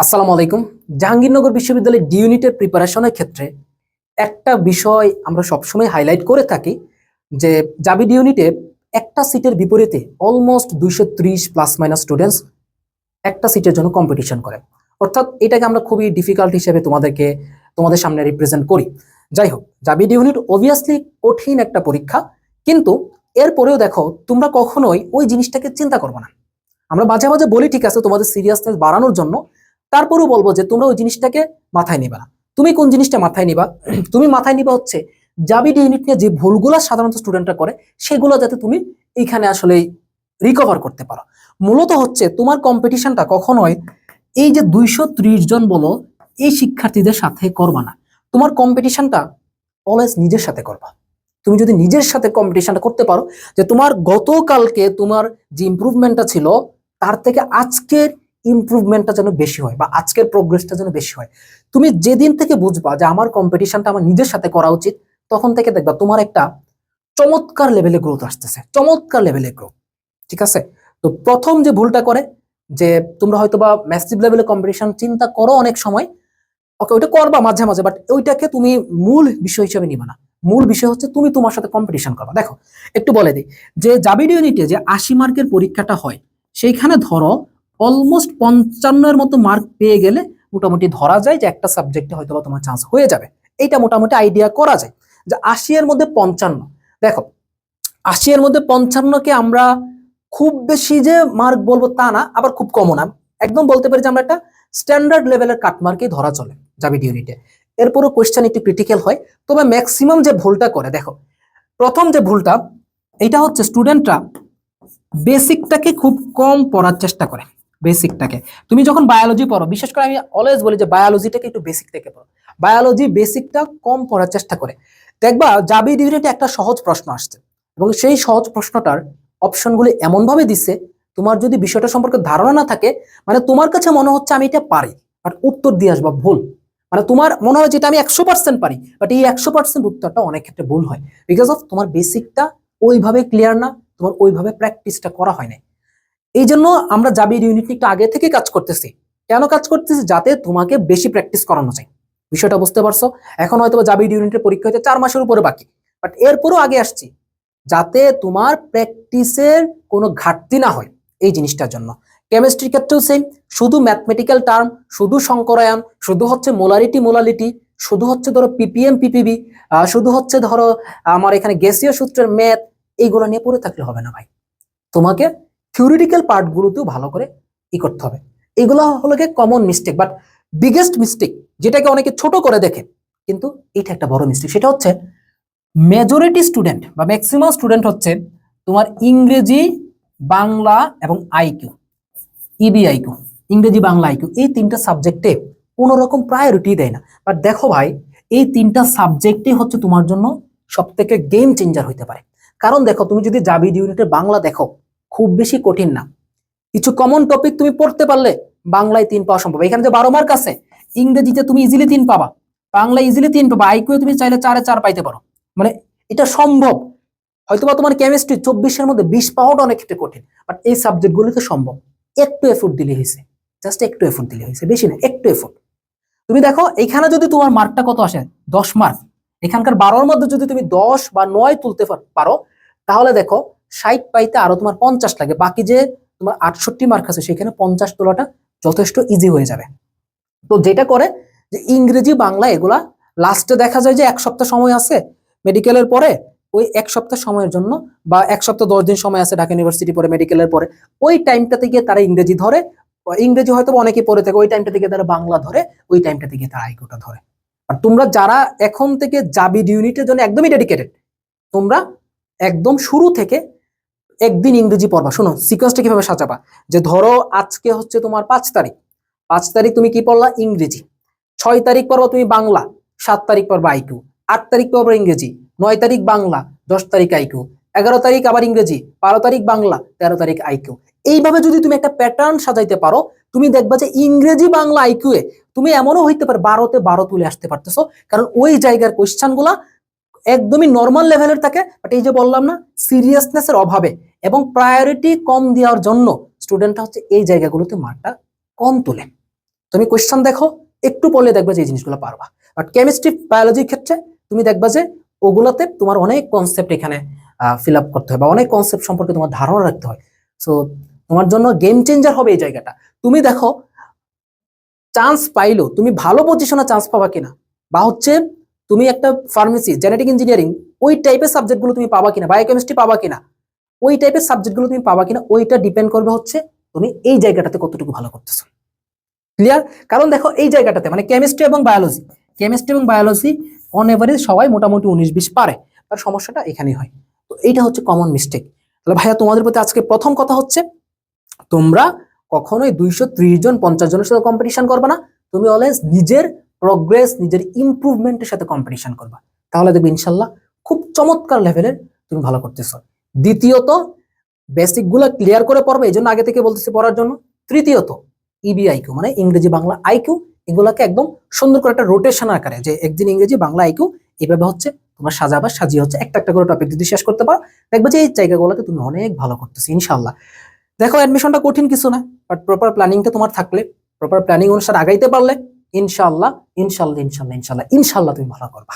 আসসালামু আলাইকুম। জাহাঙ্গীরনগর বিশ্ববিদ্যালয়ের ডি ইউনিটের প্রিপারেশনের ক্ষেত্রে একটা বিষয় আমরা সবসময় হাইলাইট করে থাকি যে জাবি ডি ইউনিটে একটা সিটের বিপরীতে অলমোস্ট 230 প্লাস মাইনাস স্টুডেন্টস একটা সিটের জন্য কম্পিটিশন করে। অর্থাৎ এটাকে আমরা খুবই ডিফিকাল্ট হিসেবে তোমাদের সামনে রিপ্রেজেন্ট করি। যাই হোক, জাবি ডি ইউনিট অবভিয়াসলি কঠিন একটা পরীক্ষা, কিন্তু এরপরেও দেখো তোমরা কখনোই ওই জিনিসটাকে চিন্তা করবে না। আমরা মাঝে মাঝে বলি ঠিক আছে তোমাদের সিরিয়াসনেস বাড়ানোর জন্য, তারপরেও বলবো যে তোমরা ওই জিনিসটাকে মাথায় নিবা না। তুমি কোন জিনিসটা মাথায় নিবা? তুমি মাথায় নিবা হচ্ছে জাবিডি ইউনিট নিয়ে যে ভুলগুলো সাধারণত স্টুডেন্টরা করে সেগুলো যাতে তুমি এইখানে আসলে রিকভার করতে পারো। মূলত হচ্ছে তোমার কম্পিটিশনটা কখনোই এই যে 230 জন বলো এই শিক্ষার্থীদের সাথে করবা না। তোমার কম্পিটিশনটা অলওয়েজ নিজের সাথে করবা। তুমি যদি নিজের সাথে কম্পিটিশনটা করতে পারো যে তোমার গতকালকে তোমার যে ইমপ্রুভমেন্টটা ছিল তার থেকে আজকের ইমপ্রুভমেন্টটা যেন বেশি হয় বা আজকের প্রোগ্রেসটা যেন বেশি হয়। তুমি যেদিন থেকে বুঝবা যে আমার কম্পিটিশনটা আমার নিজের সাথে করা উচিত, তখন থেকে দেখবা তোমার একটা চমৎকার লেভেলে গ্রোথ আসতেছে, চমৎকার লেভেলে গ্রোথ। ঠিক আছে? তো প্রথম যে ভুলটা করে যে তোমরা হয়তো বা ম্যাসিভ লেভেলে কম্পিটিশন চিন্তা করো অনেক সময়, ওকে ওইটা করবা মাঝে মাঝে, বাট ওইটাকে তুমি মূল বিষয় হিসেবে নিবা না। মূল বিষয় হচ্ছে তুমি তোমার সাথে কম্পিটিশন করবা। দেখো একটু বলে দিই যে জাবিডি ইউনিটে যে 80 মার্কের পরীক্ষাটা হয় সেইখানে ধরো অলমোস্ট 55-এর মতো মার্ক পেয়ে গেলে মোটামুটি ধরা যায় যে একটা সাবজেক্টে হয়তো বা তোমার চান্স হয়ে যাবে। এইটা মোটামুটি আইডিয়া করা যায় যে 80-এর মধ্যে 55। দেখো 80-এর মধ্যে 55-কে আমরা খুব বেশি যে মার্ক বলবো তা না, আবার খুব কমও না। একদম বলতে পারি যে আমরা একটা স্ট্যান্ডার্ড লেভেলের কাটমার্কেই ধরা চলে জাবিডি ইউনিটে। এরপরও কোয়েশ্চেন একটু ক্রিটিক্যাল হয়, তবে ম্যাক্সিমাম যে ভুলটা করে দেখো, প্রথম যে ভুলটা এটা হচ্ছে স্টুডেন্টরা বেসিকটাকে খুব কম পড়ার চেষ্টা করে। বেসিকটাকে তুমি যখন বায়োলজি পড়ো, বিশেষ করে আমি অলওয়েজ বলি যে বায়োলজিটাকে একটু বেসিক থেকে পড়ো। বায়োলজি বেসিকটা কম পড়ার চেষ্টা করে। দেখবা জাবিডি ইউনিটে একটা সহজ প্রশ্ন আসছে এবং সেই সহজ প্রশ্নটার অপশনগুলি এমন ভাবে দিচ্ছে, তোমার যদি বিষয়টা সম্পর্কে ধারণা না থাকে, মানে তোমার কাছে মনে হচ্ছে আমি এটা পারি, বাট উত্তর দিয়ে আসবা ভুল। মানে তোমার মনে হয় যেটা আমি 100% পারি, বাট এই 100% উত্তরটা অনেক ক্ষেত্রে ভুল হয়, বিকজ অফ তোমার বেসিকটা ওইভাবে ক্লিয়ার না, তোমার ওইভাবে প্র্যাকটিসটা করা হয় না। এই জন্য আমরা জাবির ইউনিট একটু আগে থেকে কাজ করতেছি। কেন কাজ করতেছি? যাতে তোমাকে বেশি প্র্যাকটিস করানো যায়। বিষয়টা বুঝতে পারছো? এখন হয়তো জাবির ইউনিটের পরীক্ষা হতে 4 মাসের উপরে বাকি, বাট এরপরও আগে আসছি যাতে তোমার প্র্যাকটিসের কোনো ঘাটতি না হয়। এই জিনিসটার জন্য কেমিস্ট্রির ক্ষেত্রেও সেম, শুধু ম্যাথমেটিক্যাল টার্ম, শুধু সংকরায়ন, শুধু হচ্ছে মোলারিটি মোলালিটি, শুধু হচ্ছে ধরো পিপিএম পিপিবি, শুধু হচ্ছে ধরো আমার এখানে গ্যাসীয় সূত্রের ম্যাথ, এইগুলো নিয়ে পড়ে থাকলে হবে না ভাই। তোমাকে থিওরিটিক্যাল পার্টগুলোতেও ভালো করে করতে হবে। এগুলো হলো গিয়ে common mistake, but biggest mistake যেটাকে অনেকে ছোট করে দেখে, কিন্তু এটা একটা বড় মিস্টেক। সেটা হচ্ছে মেজরিটি স্টুডেন্ট বা ম্যাক্সিমাম স্টুডেন্ট হচ্ছে তোমার ইংরেজি, বাংলা এবং আইকিউ, ইবিআইকিউ, ইংরেজি বাংলা আইকিউ, এই তিনটা সাবজেক্টে কোনো রকম প্রায়োরিটি দেয় না। বাট দেখো ভাই, এই তিনটা সাবজেক্টই হচ্ছে তোমার জন্য সব থেকে গেম চেঞ্জার হইতে পারে। কারণ দেখো তুমি যদি জাবিড ইউনিটের বাংলা দেখো, খুব বেশি কঠিন না। কিছু কমন টপিক তুমি পড়তে পারলে বাংলায় 3 পাওয়া সম্ভব। এখানে যে 12 মার্ক আছে, ইংরেজিতে তুমি ইজিলি 3 পাবা, বাংলা ইজিলি 3 পাবা, আইকিউ তুমি চাইলে 4-এ 4 পাইতে পারো। মানে এটা সম্ভব। হয়তোবা তোমার কেমিস্ট্রি 24-এর মধ্যে 20 পাওয়াটা অনেক ক্ষেত্রে কঠিন, বাট এই সাবজেক্টগুলোতে সম্ভব। একটু এফোর্ট দিলে হয়েছে, জাস্ট একটু এফোর্ট দিলে হয়েছে, বেশি না, একটু এফোর্ট। তুমি দেখো এখানে যদি তোমার মার্কটা কত আসে, 10 মার্ক, এখানকার 12-এর মধ্যে যদি তুমি 10 বা 9 তুলতে পারো, তাহলে দেখো 60 পাইতে আরো তোমার 50 লাগে। বাকি যে তোমার 68 মার্ক আছে সেখানে 50 তোলাটা যথেষ্ট ইজি হয়ে যাবে। তো যেটা করে যে ইংরেজি বাংলা এগুলা লাস্টে দেখা যায় যে 1 সপ্তাহ সময় আছে মেডিকেলের পরে, ওই 1 সপ্তাহ সময়ের জন্য বা 1 সপ্তাহ 10 দিন সময় আছে ঢাকা ইউনিভার্সিটি পরে মেডিকেলের পরে, ওই টাইমটাতে গিয়ে তারা ইংরেজি ধরে। ইংরেজি হয়তো অনেকেই পড়ে থাকে, ওই টাইমটা থেকে তারা বাংলা ধরে, ওই টাইমটা থেকে তারা আইকিউটা ধরে। আর তোমরা যারা এখন থেকে জাবিড ইউনিটের জন্য একদমই ডেডিকেটেড, তোমরা একদম শুরু থেকে একদিন ইংরেজি পড়বা। শোনো সিকোয়েন্সটা কিভাবে সাজাবা, যে ধরো আজকে হচ্ছে তোমার 5 তারিখ, 5 তারিখ তুমি কি পড়লা? ইংরেজি। 6 তারিখ পড়বা তুমি বাংলা, 7 তারিখ পড়বা আইকিউ, 8 তারিখ পড়বা ইংরেজি, 9 তারিখ বাংলা, 10 তারিখ আইকিউ, 11 তারিখ আবার ইংরেজি, 12 তারিখ বাংলা, 13 তারিখ আইকিউ। এইভাবে যদি তুমি একটা প্যাটার্ন সাজাইতে পারো, তুমি দেখবা যে ইংরেজি বাংলা আইকিউ এ তুমি এমনও হইতে পারে 12-তে 12 তুলে আসতে পারতেছো, কারণ ওই জায়গার কোয়েশ্চেন গুলা একদমই নর্মাল লেভেলের থাকে। বাট এই যে বললাম না, সিরিয়াসনেসের অভাবে এবং প্রায়োরিটি কম দেওয়ার জন্য স্টুডেন্টরা হচ্ছে এই জায়গাগুলোতে মার্কটা কম তোলে। তুমি কোয়েশ্চেন দেখো, একটু পড়লে দেখবে যে এই জিনিসগুলো পারবা। বাট কেমিস্ট্রি বায়োলজির ক্ষেত্রে তুমি দেখবা যে ওগুলাতে তোমার অনেক কনসেপ্ট এখানে ফিল আপ করতে হয়, বা অনেক কনসেপ্ট সম্পর্কে তোমার ধারণা রাখতে হয়। সো তোমার জন্য গেম চেঞ্জার হবে এই জায়গাটা। তুমি দেখো চান্স পাইলো, তুমি ভালো পজিশনে চান্স পাবা কিনা, বা হচ্ছে তুমি একটা ফার্মেসি, জেনেটিক ইঞ্জিনিয়ারিং ওই টাইপের সাবজেক্টগুলো তুমি পাবা কিনা, বায়োকেমিস্ট্রি পাবা কিনা, ওই টাইপের সাবজেক্টগুলো তুমি পাবা কিনা, ওইটা ডিপেন্ড করবে হচ্ছে তুমি এই জায়গাটাতে কতটুকু ভালো করতেছো। ক্লিয়ার? কারণ দেখো এই জায়গাটাতে মানে কেমিস্ট্রি এবং বায়োলজি অন এভারেজ সবাই মোটামুটি 19-20 পারে, তার সমস্যাটা এখানেই হয়। তো এইটা হচ্ছে কমন মিস্টেক। তাহলে ভাইয়া তোমাদের প্রতি আজকে প্রথম কথা হচ্ছে, তোমরা কখনোই 230 জন 50 জনের সাথে কম্পিটিশন করবে না। তুমি অলওয়েজ নিজের প্রোগ্রেস, নিজের ইমপ্রুভমেন্টের সাথে কম্পিটিশন করবা, তাহলে দেখবে ইনশাল্লাহ খুব চমৎকার লেভেলের তুমি ভালো করতেছো। দ্বিতীয়ত, বেসিক গুলা ক্লিয়ার করে পড়বে, এই জন্য আগে থেকে বলতেছি পড়ার জন্য। তৃতীয়ত, ইবিআইকিউ মানে ইংরেজি বাংলা আইকিউ, এগুলাকে একদম সুন্দর করে একটা রোটেশন আকারে, যে একদিন ইংরেজি বাংলা আইকিউ এইভাবে হচ্ছে তোমরা সাজাবা, সাজিয়ে হচ্ছে একটা একটা করে টপিক যদি শেষ করতে পারো, দেখবে যে এই জায়গাগুলোতে তুমি অনেক ভালো করতেছো ইনশাল্লাহ। দেখো অ্যাডমিশনটা কঠিন কিছু না, বাট প্রপার প্ল্যানিংটা তোমার থাকলে, প্রপার প্ল্যানিং অনুসারে আগাইতে পারলে ইনশাল্লাহ ইনশাল্লাহ ইনশাল্লাহ ইনশাল্লাহ ইনশাল্লাহ তুমি ভালো করবা।